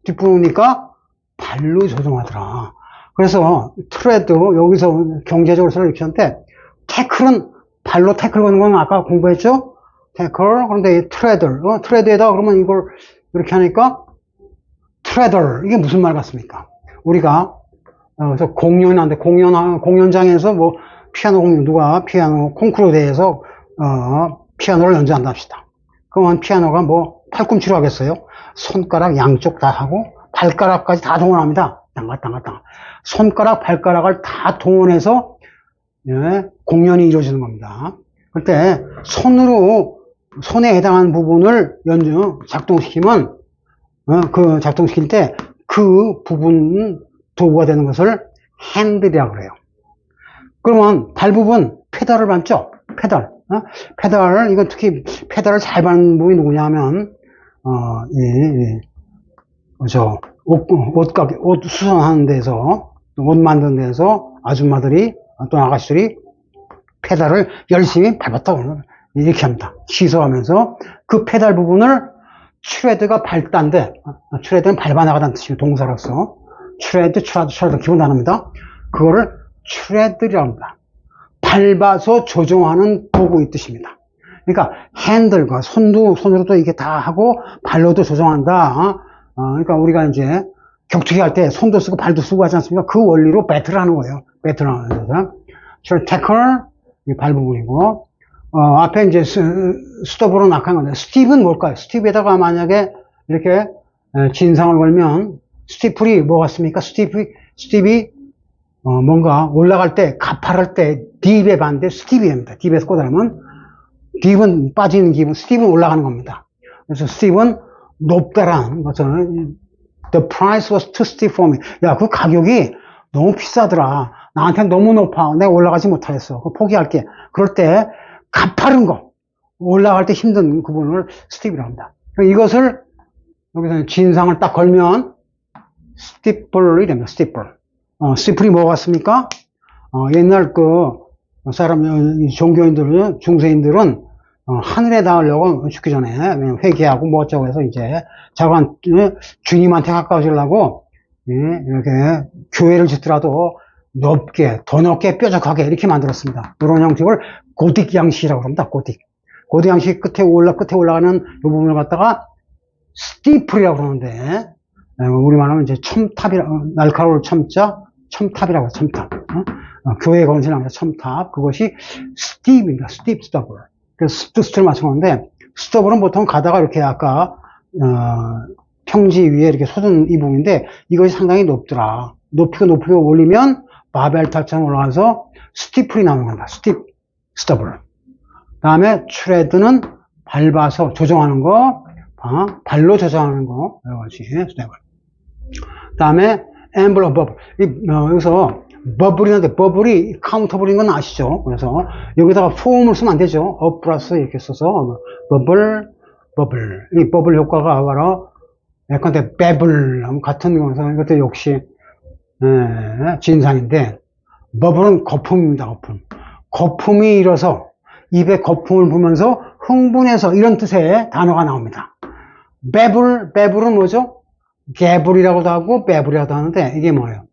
[SPEAKER 1] 뒷부분이니까 발로 조정하더라. 그래서 트레드, 여기서 경제적으로 설명했는데, 태클은 발로 태클 거는 건 아까 공부했죠? 태클. 그런데 이 트레드에다 그러면 이걸 이렇게 하니까, 트레더. 이게 무슨 말 같습니까? 우리가, 그래서 공연장에서 뭐, 피아노 공연, 누가 피아노 콩쿠르 대회에서, 피아노를 연주한다 합시다. 그러면 피아노가 뭐, 팔꿈치로 하겠어요? 손가락 양쪽 다 하고, 발가락까지 다 동원합니다. 땅가. 손가락, 발가락을 다 동원해서, 예, 공연이 이루어지는 겁니다. 그때, 손에 해당하는 부분을 작동시키면, 작동시킬 때, 그 부분 도구가 되는 것을 핸들이라고 그래요. 그러면 발 부분, 페달을 밟죠? 페달. 이건 특히 페달을 잘 밟는 부분이 누구냐 하면, 옷 수선하는 데서, 옷 만드는 데서 아줌마들이, 또 아가씨들이 페달을 열심히 밟았다고 이렇게 합니다. 시소하면서 그 페달 부분을 트레드가 밟다인데, 트레드는 밟아나가다는 뜻이에요. 동사로서. 트레드 기분 다릅니다. 그거를 트레드라고 합니다. 밟아서 조종하는 도구 이 뜻입니다. 그러니까 핸들과 손으로도 이게 다 하고 발로도 조정한다. 그러니까 우리가 이제 격투기 할 때 손도 쓰고 발도 쓰고 하지 않습니까? 그 원리로 배틀을 하는 거예요. 배틀을 하는 거죠. 태클, 이 발 부분이고, 앞에 이제 스톱으로 낙한 건데, 스팁은 뭘까요? 스팁에다가 만약에 이렇게 진상을 걸면, 스티플이 뭐 같습니까? 스팁이 뭔가 올라갈 때, 가파를 때, 딥의 반대 스티비입니다. 딥에서 꽂아놓으면, 딥은 빠지는 기분, 스팁은 올라가는 겁니다. 그래서 스팁은 높다라는 것은, the price was too steep for me. 야, 그 가격이 너무 비싸더라. 나한테 너무 높아. 내가 올라가지 못하겠어. 포기할게. 그럴 때, 가파른 거, 올라갈 때 힘든 부분을 스팁이라고 합니다. 이것을, 여기서 진상을 딱 걸면, 스티플이 됩니다. 스티플이 뭐 같습니까? 옛날 종교인들은, 중세인들은, 하늘에 닿으려고 죽기 전에, 회개하고 뭐 어쩌고 해서 이제, 주님한테 가까워지려고, 이렇게 교회를 짓더라도 더 높게 뾰족하게 이렇게 만들었습니다. 이런 형식을 고딕 양식이라고 합니다. 고딕 양식 끝에 올라가는 이 부분을 갖다가 스티플이라고 그러는데, 우리말하면 이제 날카로울 첨탑이라고 첨탑. 교회 건설합니다. 첨탑. 그것이 스팁입니다. 스톱을. 그래서 스톱을 맞춰놓는데, 스톱은 보통 가다가 이렇게 아까, 평지 위에 이렇게 솟은 이 부분인데, 이것이 상당히 높더라. 높이고 올리면, 바벨 탈처럼 올라가서 스티플이 나오는 겁니다. 스톱을. 다음에 트레드는 밟아서 조정하는 거, 발로 조정하는 거, 이것이 스텝을. 다음에 엠블럼 버블. 여기서 버블이는데 버블이 카운터블인 건 아시죠? 그래서 여기다가 폼을 쓰면 안 되죠. 업 플러스 이렇게 써서 버블. 이 버블 효과가 바로 약간 베블 같은 거에서 이것도 역시 진상인데, 버블은 거품입니다. 거품이 일어서 입에 거품을 부면서 흥분해서 이런 뜻의 단어가 나옵니다. 베블은 뭐죠? 개불이라고도 하고 베블이라고도 하는데, 이게 뭐예요?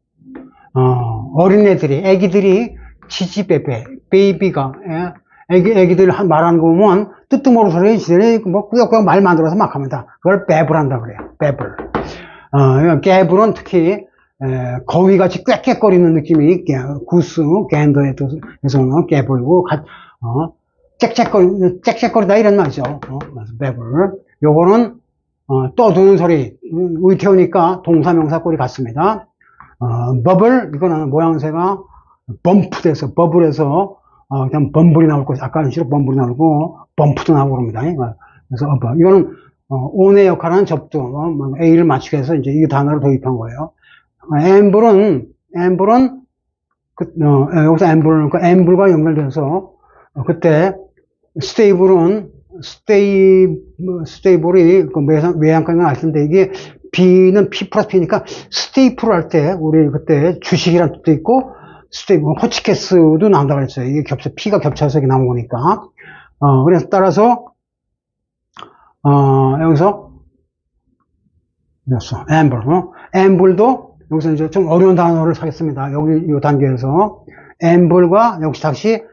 [SPEAKER 1] 애기들이 지지배배, 베이비가, 애기들 말하는 거 보면 뜻도 모르는 소리 지들이 뭐 꾸역꾸역 말 만들어서 막 합니다. 그걸 베블한다고 그래요. 베블. 개불은 특히 거위같이 꽥꽥거리는 느낌이 구스, 갠더에서는 개불고, 짹짹거리다 이런 말이죠. 베블. 요거는 떠드는 소리, 의태우니까 동사명사 꼴이 같습니다. 버블, 이거는 모양새가 범프돼서, 버블에서 그냥 범블이 나올 것이, 아까 식으로 범블이 나오고, 범프도 나오고 그럽니다. 그래서 이거는, on의 역할은 접두, A를 맞추기 위해서 이제 이 단어를 도입한 거예요. 앰블은, 여기서 앰블과 연결돼서, 그때, 스테이블이, 외양간을 알 텐데, 이게, B는 P 플러스 P니까, 스테이플 할 때, 우리 그때 주식이라는 뜻도 있고, 호치케스도 나온다고 그랬어요. 이게 P가 겹쳐서 이게 나온 거니까. 그래서 따라서, 여기서, 앰블도, 여기서 이제 좀 어려운 단어를 사겠습니다. 여기, 이 단계에서. 앰블과, 역시 다시,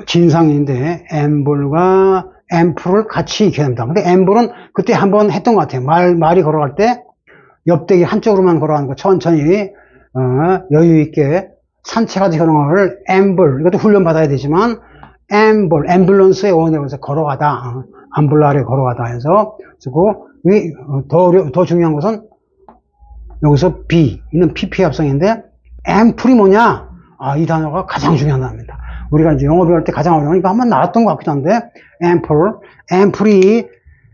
[SPEAKER 1] 진상인데, 앰블과 앰플을 같이 익혀야 됩니다. 근데 앰블은 그때 한번 했던 것 같아요. 말이 걸어갈 때, 옆대기 한쪽으로만 걸어가는 거, 천천히, 여유있게 산책하듯이 걸어가는 거를 앰블, 이것도 훈련받아야 되지만, 앰뷸런스의 원에서 걸어가다, 암블라에 걸어가다 해서, 쓰고, 더 중요한 것은, 여기서 B, 이는 PP 합성인데, 앰플이 뭐냐? 이 단어가 가장 중요한 단어입니다. 우리가 이제 영어 배울 때 가장 어려우니까 한번 나왔던 것 같기도 한데, 앰플이,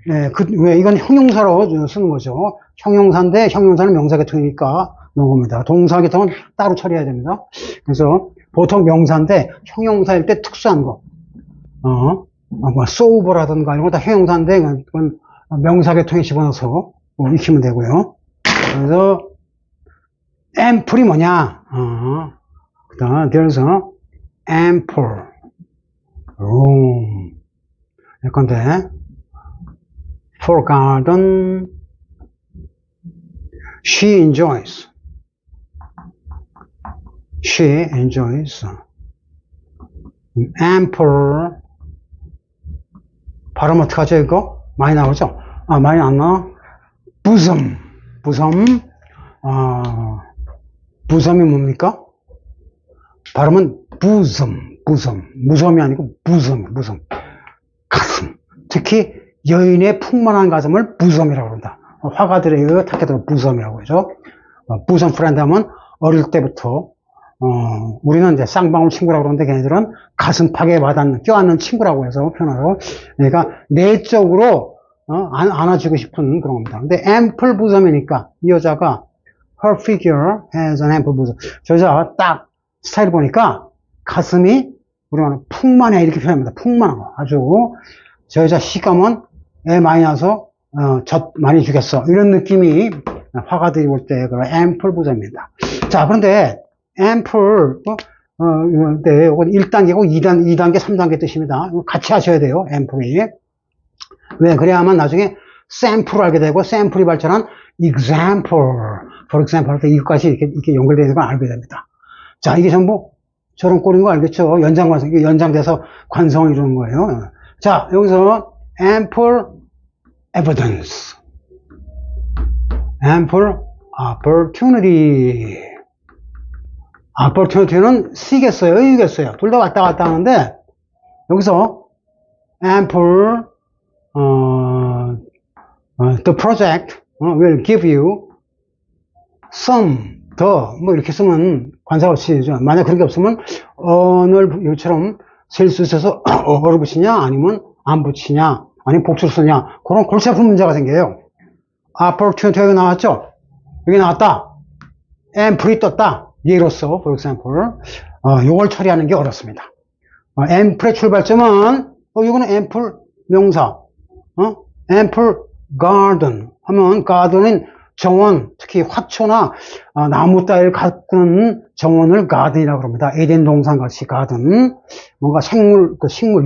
[SPEAKER 1] 왜, 이건 형용사로 쓰는 거죠. 형용사인데, 형용사는 명사계통이니까 넣은 겁니다. 동사계통은 따로 처리해야 됩니다. 그래서 보통 명사인데, 형용사일 때 특수한 거, sober라든가 이런 거 다 형용사인데, 그건 명사계통에 집어넣어서 익히면 되고요. 그래서, 앰플이 뭐냐? 그 다음, there's ample room. 예컨대, for garden, she enjoys. ample. 발음 어떡하죠, 이거? 많이 나오죠? 많이 안 나와? bosom. bosom. 이 뭡니까? 발음은 bosom. 무섬이 아니고 bosom. 가슴. 특히 여인의 풍만한 가슴을 bosam이라고 그런다. 화가들의 타켓으로 bosam이라고 하죠. bosom friend 하면 어릴 때부터, 우리는 이제 쌍방울 친구라고 그러는데 걔네들은 가슴팍에 와닿는, 껴안는 친구라고 해서 표현하고, 그러니까 내적으로, 안아주고 싶은 그런 겁니다. 근데 ample bosom이니까 이 여자가 her figure has an ample bosom. 저 여자 딱 스타일 보니까 가슴이 우리가 말하는 풍만해 이렇게 표현합니다. 풍만하고 아주 저 여자 시감은 애 많이 나서 젖 많이 주겠어 이런 느낌이 화가들이 볼 때 그런 ample bosom입니다. 자, 그런데 ample 네, 이건 1단계고 2단계, 3단계 뜻입니다. 같이 하셔야 돼요. ample이. 왜? 그래야만 나중에 sample을 알게 되고 sample이 발전한 example, for example 할 때 이것까지 이렇게 연결되는 걸 알게 됩니다. 자, 이게 전부 저런 꼴인 거 알겠죠? 연장관성, 이게 연장돼서 관성을 이루는 거예요. 자, 여기서 ample evidence, ample opportunity. opportunity는 C겠어요? U겠어요? 둘 다 왔다 갔다 하는데, 여기서 ample, the project will give you some, 더, 뭐 이렇게 쓰면 관사 없이, 만약 그런 게 없으면 언을 이처럼 셀 수 있어서 어를 붙이냐, 아니면 안 붙이냐, 아니면 복수를 쓰냐, 그런 골치 아픈 문제가 생겨요. opportunity가 나왔죠? 여기 나왔다. ample이 떴다. 예로서, for example, 요걸 처리하는 게 어렵습니다. ample의 출발점은, 이거는 ample 명사, ample garden 하면, garden은 정원, 특히 화초나 나무 따위를 가꾸는 정원을 가든이라고 합니다. 에덴 동산 같이 가든, 뭔가 식물,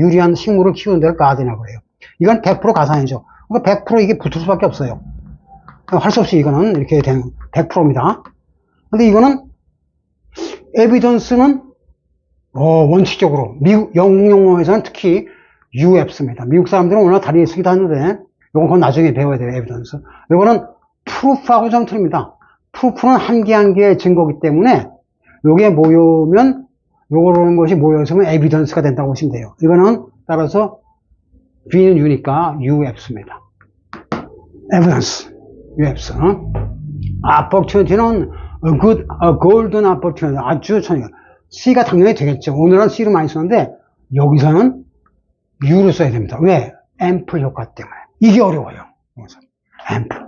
[SPEAKER 1] 유리한 식물을 키우는 데를 가든이라고 해요. 이건 100% 가상이죠. 그러니까 100% 이게 붙을 수밖에 없어요. 할 수 없이 이거는 이렇게 된 100%입니다. 근데 이거는 에비던스는 원칙적으로 미국 영어에서는 특히 UF입니다. 미국 사람들은 워낙 다리 쓰기도 하는데 이건 그건 나중에 배워야 돼요. 에비던스. 이거는 프루프하고 좀 틀립니다. 프루프는 한 개 한 개의 증거이기 때문에 요게 모이면 요거라는 것이 모여서면 에비던스가 된다고 보시면 돼요. 이거는 따라서 B는 U니까 UF입니다. 에비던스 UF. opportunity는 a golden opportunity. 아주 천연. C가 당연히 되겠죠. 오늘은 C를 많이 쓰는데 여기서는 U를 써야 됩니다. 왜? 앰플 효과 때문에. 이게 어려워요. 앰플.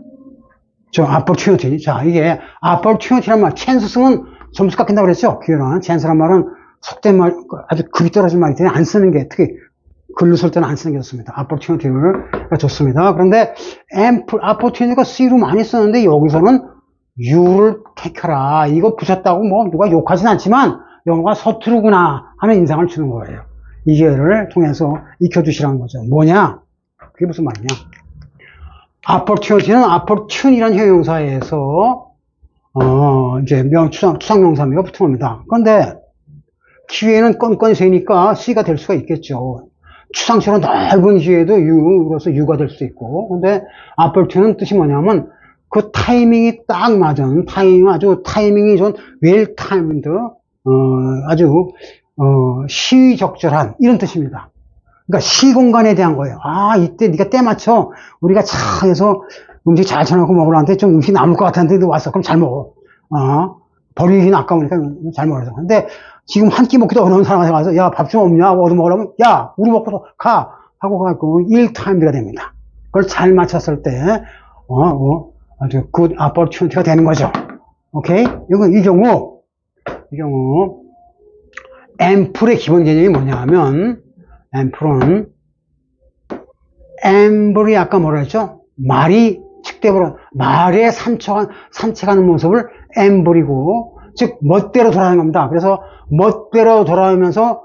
[SPEAKER 1] 저 opportunity. 자, 이게 opportunity란 말, 찬스 쓰면 점수 깎인다고 그랬죠? 기회는. 찬스란 말은 속된 말, 아주 급이 떨어진 말이기 때문에 안 쓰는 게, 특히 글로 쓸 때는 안 쓰는 게 좋습니다. opportunity가 좋습니다. 그런데 앰플, opportunity가 C로 많이 쓰는데 여기서는 U를 택하라. 이거 붙였다고 뭐 누가 욕하진 않지만 영어가 서투르구나 하는 인상을 주는 거예요. 이 기회를 통해서 익혀두시라는 거죠. 뭐냐? 그게 무슨 말이냐? opportunity는 opportunity라는 형용사에서 이제 추상명사미가 붙은 겁니다. 그런데 기회는 건건이 세니까 C가 될 수가 있겠죠. 추상처럼 넓은 기회도 U로서 U가 될 수 있고. 근데 opportunity는 뜻이 뭐냐면 그 타이밍이 딱 맞은 타이밍이 좀 well timed, 아주 시적절한 이런 뜻입니다. 그러니까 시공간에 대한 거예요. 아, 이때 네가 때 맞춰 우리가 차에서 음식 잘 쳐놓고 먹으려는데 좀 음식 남을 것 같은데 너 왔어. 그럼 잘 먹어. 버리긴 아까우니까 잘 먹어서. 근데 지금 한 끼 먹기도 어려운 사람한테 가서 야, 밥 좀 없냐? 얻어 먹으려면 야, 우리 먹고 가 하고 가고 일타임드가 됩니다. 그걸 잘 맞췄을 때 아주 good opportunity가 되는 거죠. 오케이? 이 경우 앰플의 기본 개념이 뭐냐 하면 앰플은 앰플이 아까 뭐라 했죠? 말이 측대로 말에 산책하는 모습을 앰플이고 즉 멋대로 돌아가는 겁니다. 그래서 멋대로 돌아오면서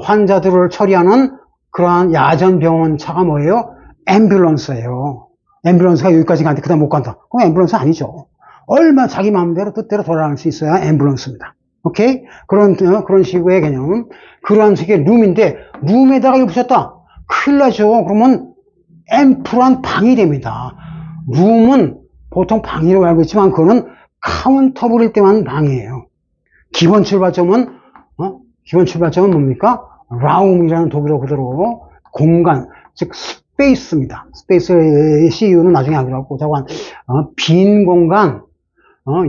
[SPEAKER 1] 환자들을 처리하는 그러한 야전병원 차가 뭐예요? 앰뷸런스예요. 앰뷸런스가 여기까지 가는데 그다음 못 간다. 그럼 앰뷸런스 아니죠. 얼마 자기 마음대로 뜻대로 돌아갈 수 있어야 앰뷸런스입니다. 오케이? 그런 식의 개념. 그러한 식의 룸인데, 룸에다가 이거 붙였다. 큰일 나죠. 그러면 앰플한 방이 됩니다. 룸은 보통 방이라고 알고 있지만, 그거는 카운터블일 때만 방이에요. 기본 출발점은 뭡니까? 라움이라는 독일어 그대로 공간, 즉, 스페이스입니다. 스페이스의 CU는 나중에 하기로 하고, 빈 공간,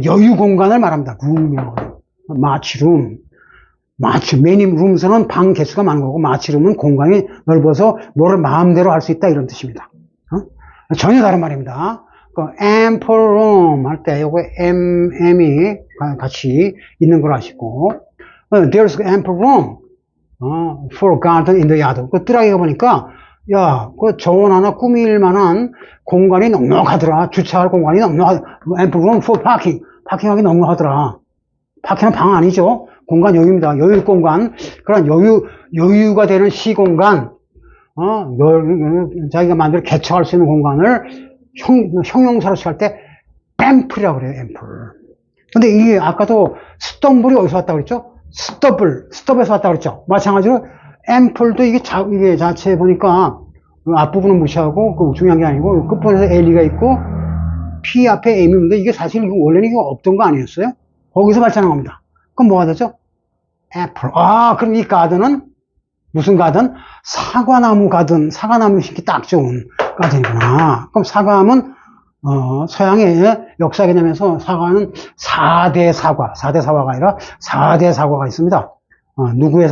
[SPEAKER 1] 여유 공간을 말합니다. 룸이라고. 마취룸. many rooms는 방 개수가 많은 거고, 마취룸은 공간이 넓어서 뭐를 마음대로 할 수 있다, 이런 뜻입니다. 전혀 다른 말입니다. ample room 할 때, 요거 M이 같이 있는 걸 아시고, there's ample room for garden in the yard. 그 뜰하게 보니까, 야, 그 정원 하나 꾸밀 만한 공간이 넉넉하더라. 주차할 공간이 ample room for parking. 파킹하기 넉넉하더라. 파킹은 방 아니죠. 공간 여유입니다. 여유 공간. 그런 여유가 되는 시공간, 자기가 만들어 개척할 수 있는 공간을 형용사로 쓸 때 앰플이라고 그래요, 앰플. 근데 이게 아까도 스톰블이 어디서 왔다고 그랬죠? 스톱에서 왔다고 그랬죠? 마찬가지로 앰플도 이게 자체에 보니까 앞부분은 무시하고 그 중요한 게 아니고 끝부분에서 L이가 있고 P 앞에 M이 있는데 이게 사실 원래는 이거 없던 거 아니었어요? 거기서 발전한 겁니다. 그럼 뭐가 되죠? 애플. 그럼 이 가든은 무슨 가든? 사과나무 가든, 사과나무 심기 딱 좋은 가든이구나. 그럼 사과하면 서양의 역사 개념에서 사과는 4대 사과가 아니라 4대 사과가 있습니다. 누구의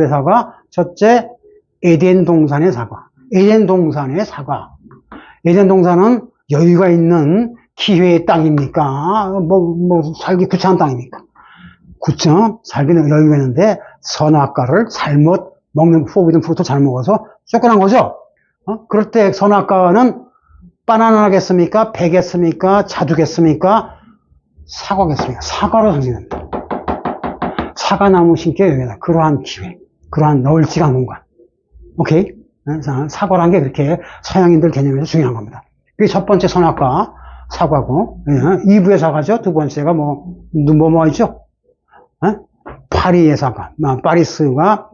[SPEAKER 1] 사과? 첫째, 에덴 동산의 사과. 에덴 동산은 여유가 있는 기회의 땅입니까? 살기 구차한 땅입니까? 살기는 여유가 있는데, 선악과를 잘못 먹는, 포비든 프루트 잘 먹어서 쫓겨난 거죠? 그럴 때 선악과는 바나나겠습니까? 배겠습니까? 자두겠습니까? 사과겠습니까? 사과로 상징됩니다. 사과나무 심기에 여기다. 그러한 기회. 그러한 널찍한 공간. 오케이? 사과란 게 그렇게 서양인들 개념에서 중요한 겁니다. 그게 첫 번째 선악과, 사과고, 2부의 사과죠. 두 번째가 뭐 있죠? 파리의 사과. 파리스가,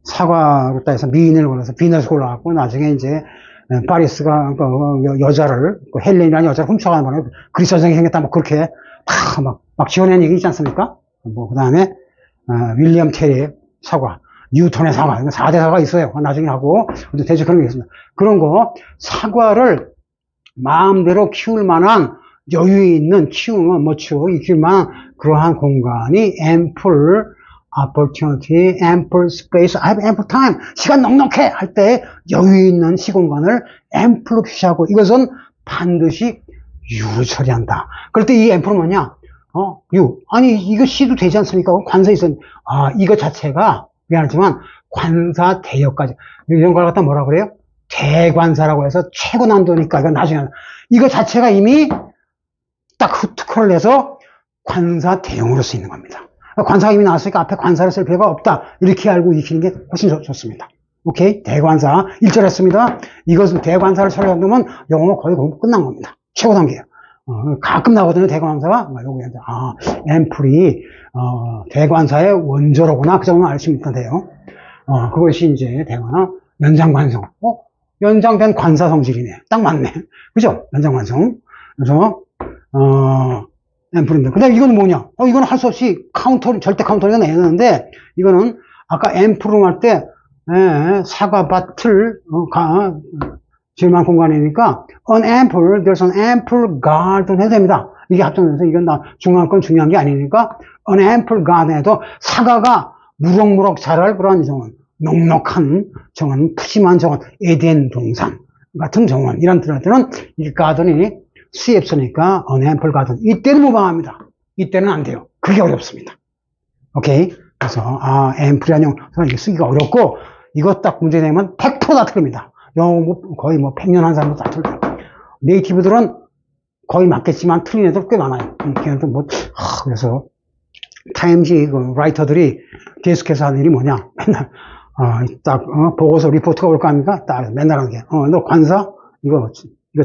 [SPEAKER 1] 사과로 따해서 미인을 골라서 비너스 올라갔고, 나중에 이제, 파리스가 여자를, 헬렌이라는 여자를 훔쳐가는 거네. 그리스 여성이 생겼다, 그렇게 막 지어낸 얘기 있지 않습니까? 그 다음에, 윌리엄 테리의 사과, 뉴턴의 사과, 4대 사과가 있어요. 나중에 하고, 대체 그런 게 있습니다. 그런 거, 사과를 마음대로 키울 만한 여유 있는 키우면 키울만한 그러한 공간이 ample opportunity, ample space, I have ample time. 시간 넉넉해 할 때 여유 있는 시공간을 ample로 표시하고 이것은 반드시 you로 처리한다. 그럴 때 이 ample는 뭐냐? you. 아니, 이거 C도 되지 않습니까? 관사 있어. 이거 자체가 미안하지만 관사 대역까지. 이런 걸 갖다 뭐라 그래요? 대관사라고 해서 최고 난도니까 이거 나중에 이거 자체가 이미 딱 특허를 내서 관사 대용으로 쓰이는 겁니다. 관사가 이미 나왔으니까 앞에 관사를 쓸 필요가 없다. 이렇게 알고 익히는 게 훨씬 좋습니다. 오케이? 대관사. 1절 했습니다. 이것은 대관사를 처리한다면 영어는 거의 공부 끝난 겁니다. 최고 단계예요. 가끔 나오거든요, 대관사가. 앰플이, 대관사의 원조로구나. 그 정도는 알시면 돼요. 그것이 이제 대관사, 연장관성. 연장된 관사 성질이네. 딱 맞네. 그죠? 연장관성. 그래서, 앰플인데. 그 다음에 이건 뭐냐? 이거는 할 수 없이 절대 카운터링가 내야 되는데, 이거는 아까 앰플룸 할 때, 사과밭을, 질만 공간이니까, an ample, there's an ample garden 해도 됩니다. 이게 합쳐져서 이건 중요한 건 중요한 게 아니니까, an ample garden에도 사과가 무럭무럭 자랄 그런 정원, 넉넉한 정원, 푸짐한 정원, 에덴 동산 같은 정원, 이런 들한테는 이 가든이 수입서니까 an ample garden. 이때는 무방합니다. 이때는 안 돼요. 그게 어렵습니다. 오케이? 그래서, ample이라는 용어는 이게 쓰기가 어렵고, 이거 딱 문제 내면 100%다 틀립니다. 영어 거의 100년 한 사람도 다 틀려요. 네이티브들은 거의 맞겠지만 틀린 애들 꽤 많아요. 걔네들 그래서 타임지 라이터들이 계속해서 하는 일이 뭐냐. 맨날, 보고서 리포트가 올 거 아닙니까? 딱 맨날 하는 게, 너 관사? 이거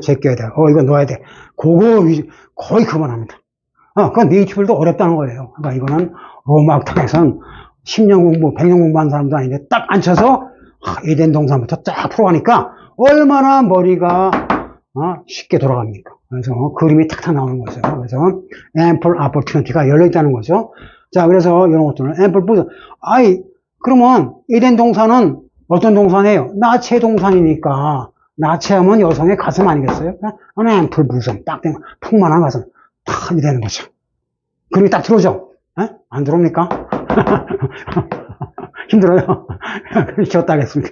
[SPEAKER 1] 제껴야 돼. 이거 넣어야 돼. 거의 그만 합니다. 그건 네이티브들도 어렵다는 거예요. 그러니까 이거는 로마 학당에서는 10년 공부, 100년 공부한 사람도 아닌데 딱 앉혀서 에덴 동산부터 쫙 풀어가니까 얼마나 머리가 쉽게 돌아갑니까? 그래서 그림이 탁탁 나오는 거죠. 그래서 ample opportunity가 열려있다는 거죠. 자, 그래서 이런 것들은 ample 보죠. 그러면 에덴 동산은 어떤 동산이에요? 나체 동산이니까 나체하면 여성의 가슴 아니겠어요? ample 부선, 딱 풍만한 가슴 탁 되는 거죠. 그림이 딱 들어오죠? 안 들어옵니까? 힘들어요. 쉬었다 하겠습니다.